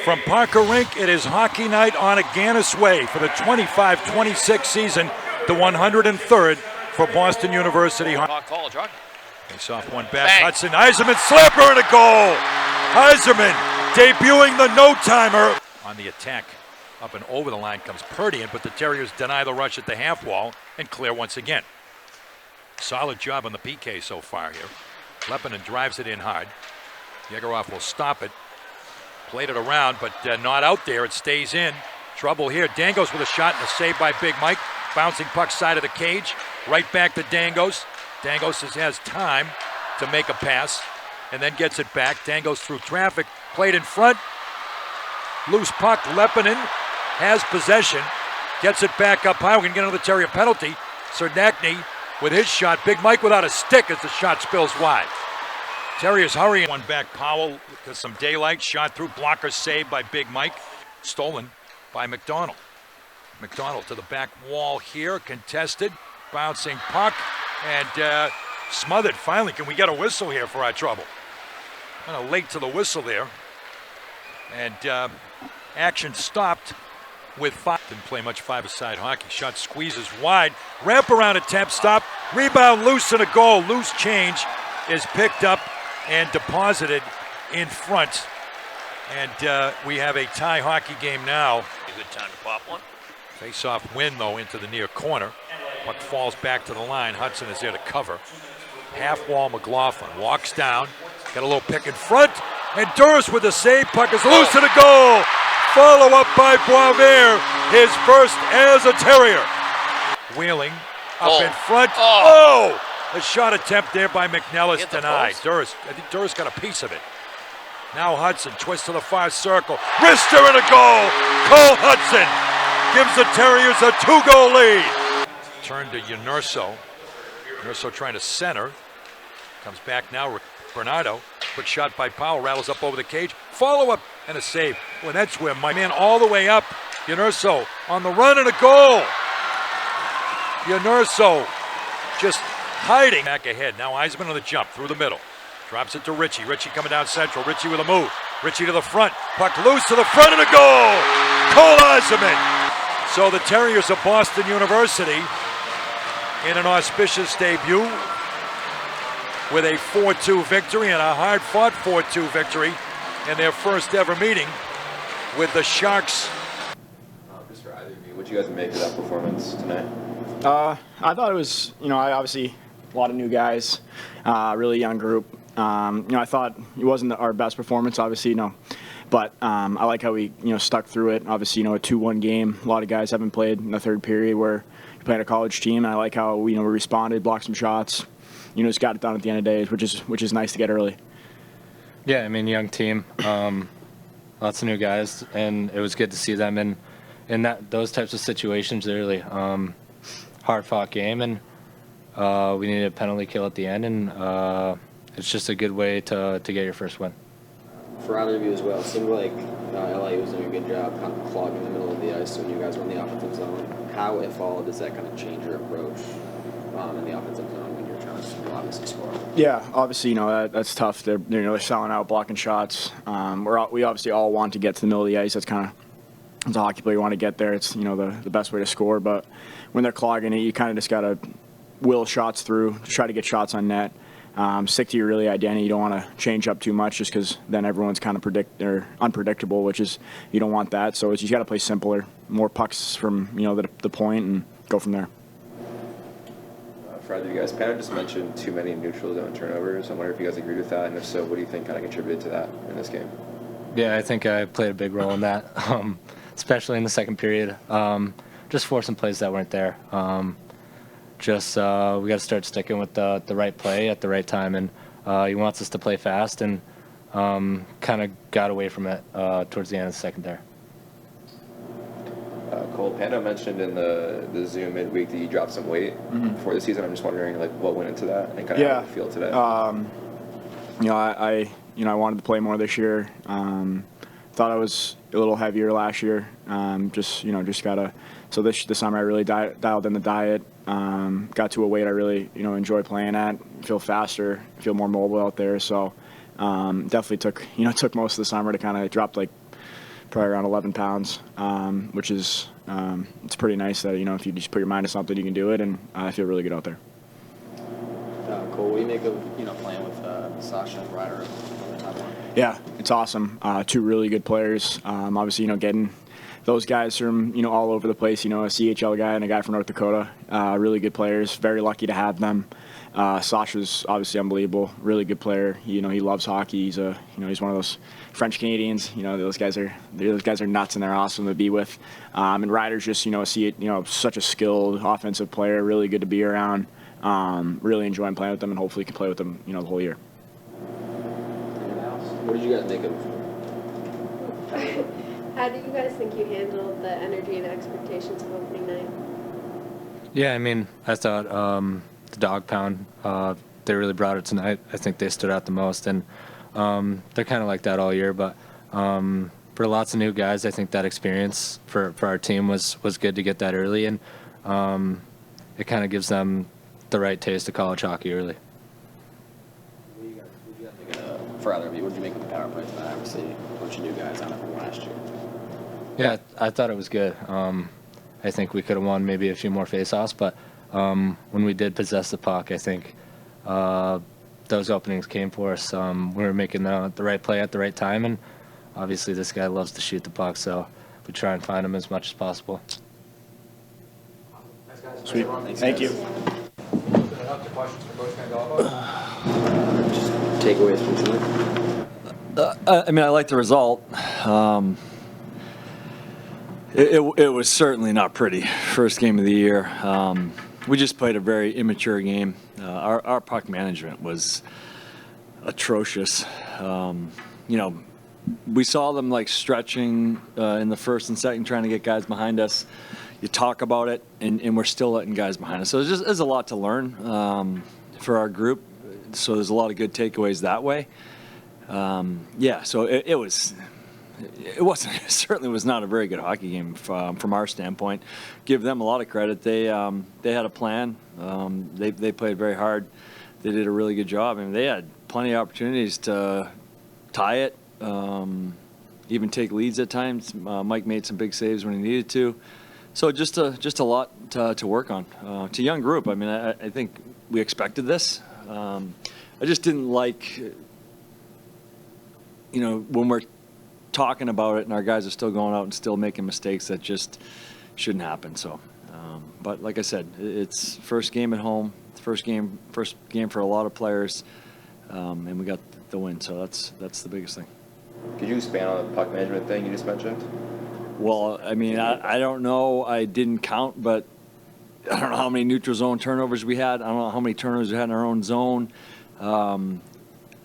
From Parker Rink, it is hockey night on Agganis Way for the 25-26 season, the 103rd for Boston University. Call, John. Face off one back. Bang. Hudson, Yzerman, slapper and a goal. Yzerman debuting the no-timer. On the attack, up and over the line comes Purdy, but the Terriers deny the rush at the half wall and clear once again. Solid job on the PK so far here. Lepinen drives it in hard. Yegorov will stop it. Played it around, but not out there. It stays in. Trouble here. Dangos with a shot and a save by Big Mike. Bouncing puck side of the cage. Right back to Dangos. Dangos has time to make a pass and then gets it back. Dangos through traffic. Played in front. Loose puck. Lepinen has possession. Gets it back up high. We're going to get another Terrier penalty. Cernakny with his shot. Big Mike without a stick as the shot spills wide. Terriers hurrying. One back. Powell with some daylight. Shot through. Blocker saved by Big Mike. Stolen by McDonald. McDonald to the back wall here. Contested. Bouncing puck. And smothered. Finally, can we get a whistle here for our trouble? Kind of late to the whistle there. And action stopped with five. Didn't play much five-a-side hockey. Shot squeezes wide. Wraparound attempt. Stop. Rebound loose and a goal. Loose change is picked up and deposited in front. And we have a tie hockey game now. A good time to pop one. Face-off win, though, into the near corner. Puck falls back to the line. Hudson is there to cover. Half wall McLaughlin walks down. Got a little pick in front. And Duras with the save. Puck is loose and a goal. Follow up by Boisvert. His first as a Terrier. Wheeling up in front. Oh! A shot attempt there by McNellis denied. Duras, I think Duras got a piece of it. Now Hudson twists to the far circle. Wrister and a goal. Cole Hudson gives the Terriers a 2-goal lead. Turn to Unurso. Unurso trying to center. Comes back now. Bernardo. Quick shot by Powell. Rattles up over the cage. Follow up and a save. Well, that's where my man all the way up. Unurso on the run and a goal. Unurso just hiding. Back ahead. Now Yzerman on the jump through the middle. Drops it to Ritchie. Ritchie coming down central. Ritchie with a move. Ritchie to the front. Puck loose to the front and a goal. Cole Yzerman. So the Terriers of Boston University in an auspicious debut with a 4-2 victory and a hard-fought 4-2 victory in their first ever meeting with the Sharks. Just for either of you, what you guys make of that performance tonight? I thought it was, obviously a lot of new guys, really young group. I thought it wasn't our best performance, obviously, but I like how we, stuck through it. Obviously, a 2-1 game. A lot of guys haven't played in the third period where you played a college team, and I like how we responded, blocked some shots. Just got it done at the end of the day, which is nice to get early. Yeah, I mean, young team, lots of new guys, and it was good to see them in those types of situations. Really hard-fought game, and we needed a penalty kill at the end, and it's just a good way to get your first win. For either of you as well, it seemed like LIU was doing a good job kind of clogging the middle of the ice when you guys were in the offensive zone. How, if all, does that kind of change your approach in the offensive zone when you're trying to obviously score? Yeah, obviously, that's tough. They're selling out, blocking shots. We obviously all want to get to the middle of the ice. That's kind of, as a hockey player, you want to get there. It's the best way to score. But when they're clogging it, you kind of just got to will shots through, try to get shots on net. Stick to your really identity. You don't want to change up too much just because then everyone's kind of unpredictable, which is you don't want that. So you got to play simpler, more pucks from the point, and go from there. For either of you guys, Pano just mentioned too many neutral zone turnovers. I wonder if you guys agree with that, and if so, what do you think kind of contributed to that in this game? Yeah, I think I played a big role in that, especially in the second period. Just forcing plays that weren't there. We got to start sticking with the right play at the right time, and he wants us to play fast, and kind of got away from it towards the end of the second there. Cole, Pano mentioned in the Zoom midweek that you dropped some weight before the season. I'm just wondering what went into that and kind of how you feel today. I wanted to play more this year. Thought I was a little heavier last year. Just gotta. So this summer I really dialed in the diet. Got to a weight I really enjoy playing at. Feel faster, feel more mobile out there. So definitely took most of the summer to kind of drop probably around 11 pounds, which is it's pretty nice that, you know, if you just put your mind to something, you can do it, and I feel really good out there. Cole, what do you make of, you know, playing with Sasha and Ryder on the top line? Yeah, it's awesome. Two really good players. Obviously, you know, getting those guys from, you know, all over the place, you know, a CHL guy and a guy from North Dakota, really good players. Very lucky to have them. Sasha's obviously unbelievable, really good player. You know, he loves hockey. He's he's one of those French Canadians. You know, those guys are nuts and they're awesome to be with. And Ryder's just, you know, such a skilled offensive player, really good to be around. Really enjoying playing with them, and hopefully can play with them, you know, the whole year. What did you guys think of? How do you guys think you handled the energy and expectations of opening night? Yeah, I mean, I thought the dog pound, they really brought it tonight. I think they stood out the most, and they're kind of like that all year. But for lots of new guys, I think that experience for our team was good to get that early, and it kind of gives them the right taste of college hockey early. What do you guys think of, for either of you, what did you make of the power play tonight? Obviously, a bunch of new guys on it from last year. Yeah, I thought it was good. I think we could have won maybe a few more faceoffs, but when we did possess the puck, I think those openings came for us. We were making the right play at the right time, and obviously this guy loves to shoot the puck, so we try and find him as much as possible. Sweet. Thank you. Just takeaways from tonight. I mean, I like the result. It was certainly not pretty. First game of the year. We just played a very immature game. Our puck management was atrocious. You know, we saw them like stretching in the first and second, trying to get guys behind us. You talk about it, and we're still letting guys behind us. So there's a lot to learn for our group. So there's a lot of good takeaways that way. Yeah, so it wasn't. It certainly was not a very good hockey game from our standpoint. Give them a lot of credit. They had a plan. They played very hard. They did a really good job. I mean, they had plenty of opportunities to tie it, even take leads at times. Mike made some big saves when he needed to. So just a lot to work on. It's a young group. I mean, I think we expected this. I just didn't like, you know, when we're talking about it and our guys are still going out and still making mistakes that just shouldn't happen. So, but like I said, it's first game at home, first game for a lot of players, and we got the win. So that's the biggest thing. Could you expand on the puck management thing you just mentioned? Well, I mean, I don't know. I didn't count, but I don't know how many neutral zone turnovers we had. I don't know how many turnovers we had in our own zone.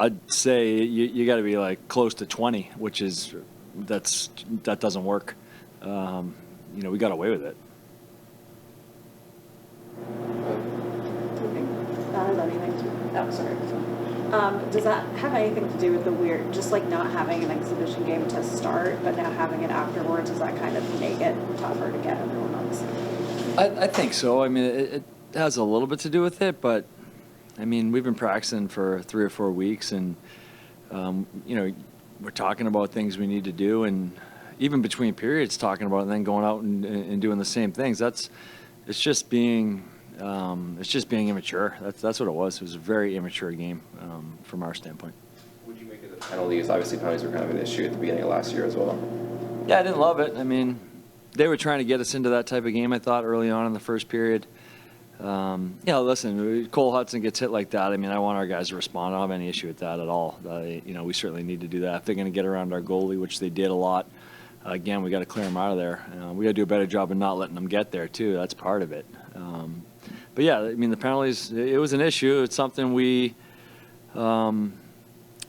I'd say you got to be like close to 20, which is that doesn't work. You know, we got away with it. Does that have anything to do with the weird, just like not having an exhibition game to start, but now having it afterwards? Does that kind of make it tougher to get everyone on the same? I think so. I mean, it has a little bit to do with it, but I mean, we've been practicing for 3 or 4 weeks, and you know, we're talking about things we need to do, and even between periods, talking about it and then going out and doing the same things. It's just being immature. That's what it was. It was a very immature game from our standpoint. Would you make it the penalties? Obviously, penalties were kind of an issue at the beginning of last year as well. Yeah, I didn't love it. I mean, they were trying to get us into that type of game, I thought, early on in the first period. Yeah, listen, Cole Hudson gets hit like that. I mean, I want our guys to respond. I don't have any issue with that at all. You know, we certainly need to do that. If they're going to get around our goalie, which they did a lot, again, we got to clear them out of there. We got to do a better job of not letting them get there, too. That's part of it. But, yeah, I mean, the penalties, it was an issue. It's something we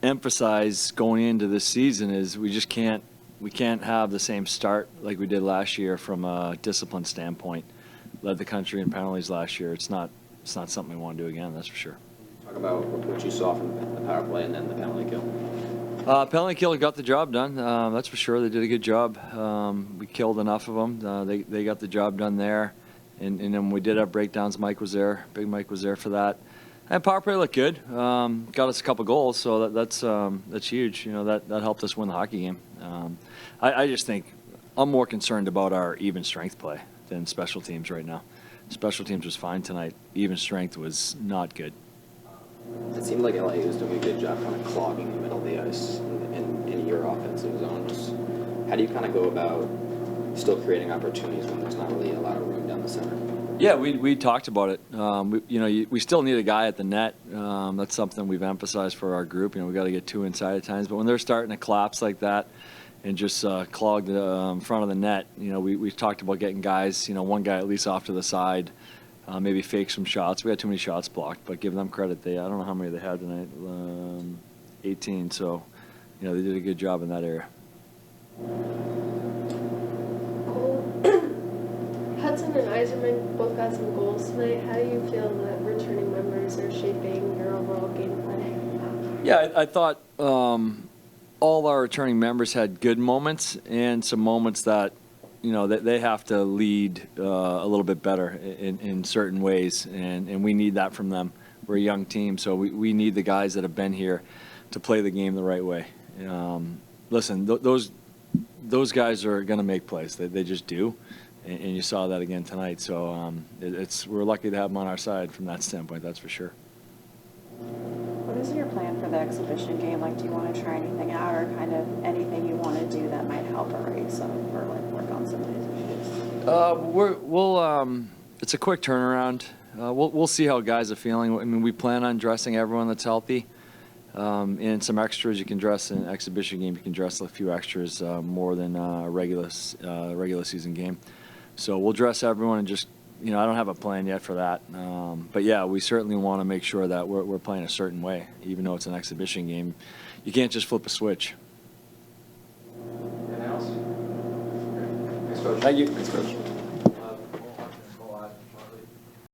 emphasize going into this season is we can't have the same start like we did last year from a discipline standpoint. Led the country in penalties last year. It's not something we want to do again, that's for sure. Talk about what you saw from the power play and then the penalty kill. Penalty kill got the job done. That's for sure. They did a good job. We killed enough of them. They got the job done there. And then we did have breakdowns. Big Mike was there for that. And power play looked good. Got us a couple goals, so that's huge. You know, that helped us win the hockey game. I just think I'm more concerned about our even strength play than special teams right now. Special teams was fine tonight. Even strength was not good. It seemed like LIU was doing a good job kind of clogging the middle of the ice in your offensive zones. How do you kind of go about still creating opportunities when there's not really a lot of room down the center? Yeah, we talked about it. We still need a guy at the net. That's something we've emphasized for our group. You know, we got to get two inside at times. But when they're starting to collapse like that and just clog the front of the net, you know, we talked about getting guys. You know, one guy at least off to the side, maybe fake some shots. We had too many shots blocked, but give them credit. I don't know how many they had tonight. 18. So, you know, they did a good job in that area. Hudson and Iserman both got some goals tonight. How do you feel that returning members are shaping your overall gameplay? Yeah, I thought all our returning members had good moments and some moments that, you know, they have to lead a little bit better in certain ways, and we need that from them. We're a young team, so we need the guys that have been here to play the game the right way. Listen, those guys are going to make plays. They just do. And you saw that again tonight. So we're lucky to have them on our side from that standpoint, that's for sure. What is your plan for the exhibition game? Like, do you want to try anything out, or kind of anything you want to do that might help erase or like work on some of these issues? It's a quick turnaround. We'll see how guys are feeling. I mean, we plan on dressing everyone that's healthy. And some extras you can dress in an exhibition game. You can dress a few extras more than a regular season game. So we'll dress everyone and just, you know, I don't have a plan yet for that. But yeah, we certainly want to make sure that we're playing a certain way, even though it's an exhibition game. You can't just flip a switch. Anything else? Thanks, Coach. Thank you. Thanks, Coach.